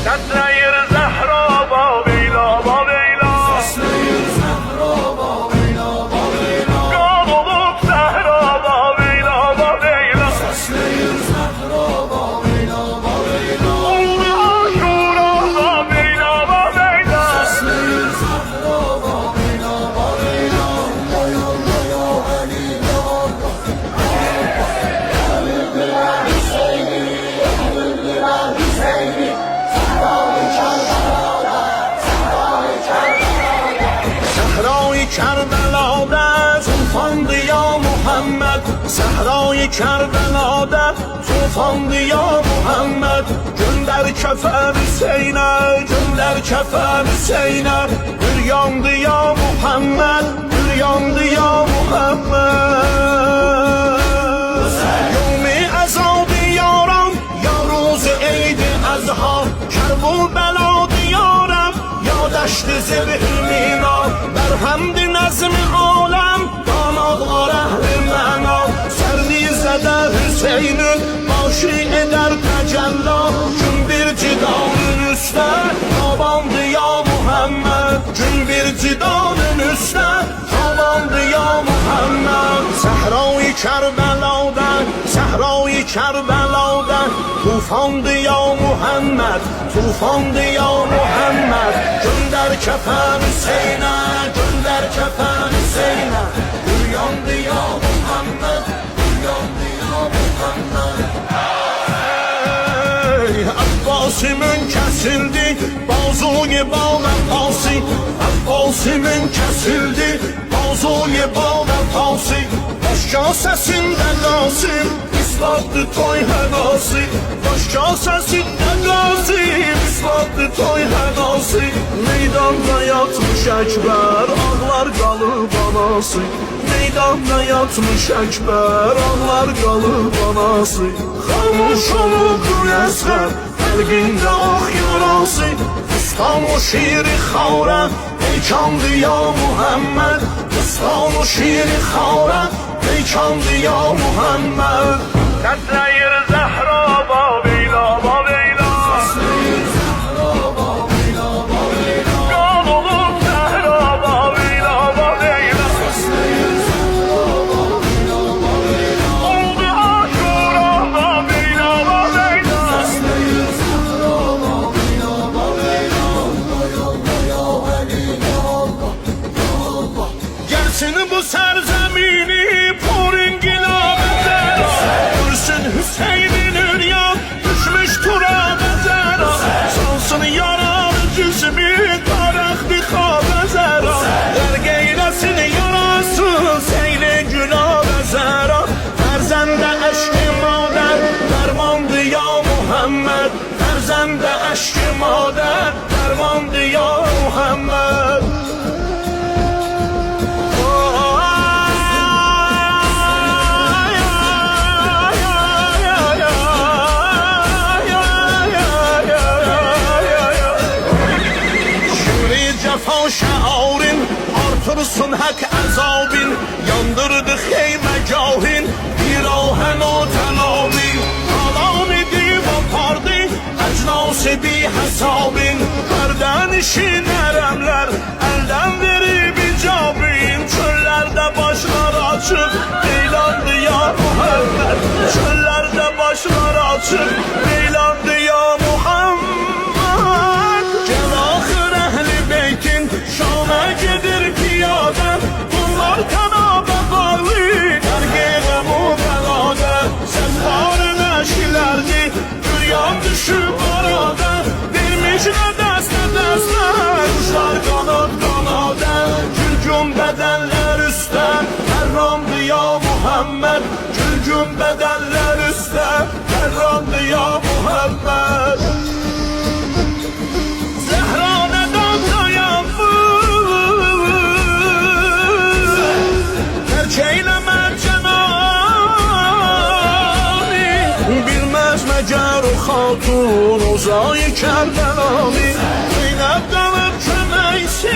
تسنير زهرا بابيلا بابيلا Seslenir Zehra babeyla babeyla. Kan olup zehra bابيلا bابيلا Seslenir Zehra babeyla babeyla. Oldu aşura bابيلا bابيلا Seslenir Zehra babeyla babeyla. Ya Allah ya Ali ya Allah. صحرای کربلاده طوفان یا محمد صحرای کربلاده طوفان یا محمد گل در کفر حسینه گل در کفر حسینه بریاند یا محمد بریاند یا محمد یوم عذاب یارم یا روز عید اضحی کربلا دیارم یا دشت زبهمینا در حمد نظم عالم دامادlar اهل معنا سرلی زده Hüseyin'in başı eder tecella gün bir cidanın üstə tabandı ya Muhammed gün bir cidanın üstə tabandı ya Muhammed Səhra-i Kərbəlada Səhra-i Kərbəlada tufandı ya Muhammed tufandı ya Muhammed gönder kefen Hüseyin'e gönder kefen Hüseyin'e uyandı ya Muhammed uyandı ya Muhammed Abbasimin kesildi bazuye bağlar tavsi Abbasimin kesildi bazuye bağlar tavsi Başka sesinde Qasim islattı toy hədası Başka sesinde Qasim islattı toy hədası Meydanda yatmış Əkbər ağlar qalıb anası Meydanda yatmış Əkbər ağlar qalıb anası Xamuş olubdur əsğər qəlbində ah yarası Fıstan o şiiri xaura peykandı ya Muhammed Fıstan o şiiri xaura peykandı ya Muhammed Təsnəyir zəhra bابيلا bابيلا Seslenir Zehra babeyla babeyla. Kan olup zəhra bابيلا bابيلا Seslenir Zehra babeyla babeyla. Oldu aşura bابيلا bابيلا Seslenir Zehra babeyla babeyla. Ya Allah ya Ali ya Allah ya Allah. Gelsin bu serzemini Poringilab'den Görsün Hüseyin'in üryan düşmüş turaba zera Sansın yaralı cüzmü tarih bir kabe zera Derg eylesin yarası seyli günah ve zera Ferzende eşki mader dermandı ya Muhammed Ferzende eşki mader dermandı ya Muhammed şearin artırsın hak azabin yandırdı xeymə gahin bir ahən o telabi kalam edib apardı əcnası bi hesabin hərdən işin ərəmlər əldən verib icabin çöllerde başlar açık eylandı ya Muhammed çöllerde başlar açık eylandı ya Muhammed gel ahir ehli beytin şana gedir piyade bunlar kanabe bağlı dergiğe mu belade sezbarın eşkilerdi dünyan düşüp arada vermiş ne deste kuşlar kanat kanade gülgün bedenler üstte herrandı ya Muhammed gülgün bedenler üstte herrandı ya Muhammed Zehra neden dayanmış Erkeğleme cenani Bilmez mecer o hatun Ozayı Kerbelami Zeynep kalıp kömeksiz